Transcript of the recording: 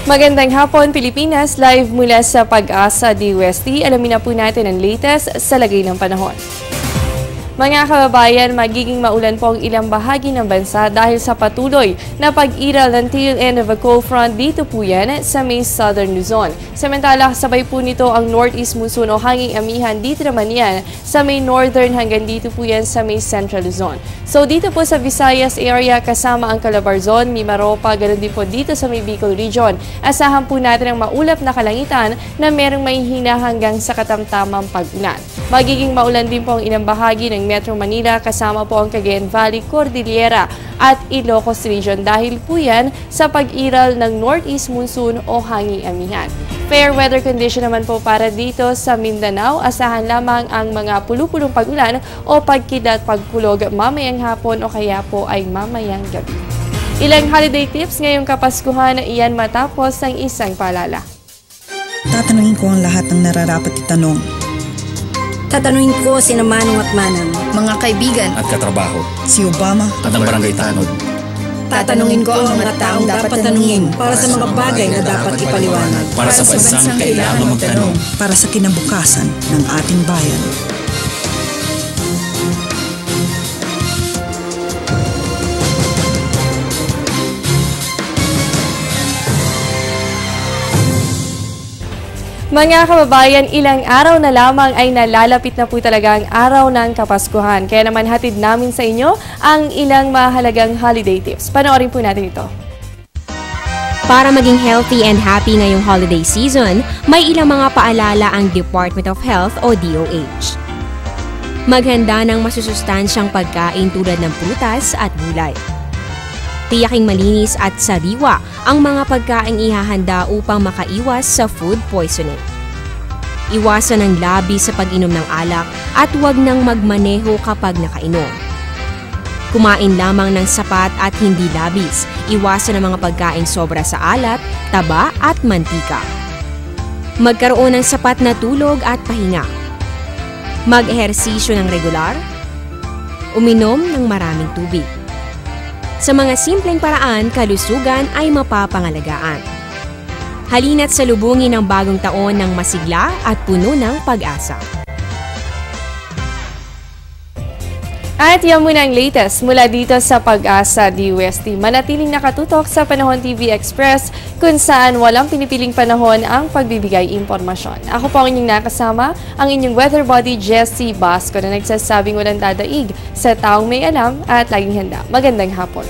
Magandang hapon, Pilipinas. Live mula sa Pag-asa DOST. Alamin na po natin ang latest sa lagay ng panahon. Mga kababayan, magiging maulan po ang ilang bahagi ng bansa dahil sa patuloy na pag-iral ng tail end of a cold front dito po yan sa may Southern Luzon. Samantala, kasabay po nito ang northeast monsoon o hanging amihan dito naman yan sa may northern hanggang dito po yan sa may Central Luzon. So dito po sa Visayas area kasama ang Calabarzon, Mimaropa, ganoon din po dito sa may Bicol Region. Asahan po natin ang maulap na kalangitan na merong mahihina hanggang sa katamtamang pag-ulan. Magiging maulan din po ang ilang bahagi ng Metro Manila kasama po ang Cagayan Valley, Cordillera at Ilocos Region dahil po yan sa pag-iral ng northeast monsoon o hanging amihan. Fair weather condition naman po para dito sa Mindanao. Asahan lamang ang mga pulu-pulong pag-ulan o pagkidlat pagkulog mamayang hapon o kaya po ay mamayang gabi. Ilang holiday tips ngayong Kapaskuhan na iyan matapos ang isang paalala. Tatanungin ko ang lahat ng nararapat itanong. Tatanungin ko sina Manong at Manang, mga kaibigan at katrabaho, si Obama at ang barangay tanod. Tatanungin ko ang mga taong dapat tanungin para sa mga bagay na dapat ipaliwanag. Para sa bansang kailangan magtanong. Para sa kinabukasan ng ating bayan. Mga kababayan, ilang araw na lamang ay nalalapit na po talaga ang araw ng Kapaskuhan. Kaya naman hatid namin sa inyo ang ilang mahalagang holiday tips. Panoorin po natin ito. Para maging healthy and happy ngayong holiday season, may ilang mga paalala ang Department of Health o DOH. Maghanda ng masusustansyang pagkain tulad ng prutas at gulay. Tiyaking malinis at sariwa ang mga pagkaing ihahanda upang makaiwas sa food poisoning. Iwasan ng labis sa pag-inom ng alak at huwag nang magmaneho kapag nakainom. Kumain lamang ng sapat at hindi labis. Iwasan ang mga pagkaing sobra sa alat, taba at mantika. Magkaroon ng sapat na tulog at pahinga. Mag-ehersisyo ng regular. Uminom ng maraming tubig. Sa mga simpleng paraan, kalusugan ay mapapangalagaan. Halina't salubungin ang bagong taon ng masigla at puno ng pag-asa. At yan muna ang latest mula dito sa Pag-asa DOST. Manatiling nakatutok sa Panahon TV Express kung saan walang pinipiling panahon ang pagbibigay impormasyon. Ako po ang inyong nakasama, ang inyong weather body Jessie Basco na nagsasabing walang dadaig sa taong may alam at laging handa. Magandang hapon.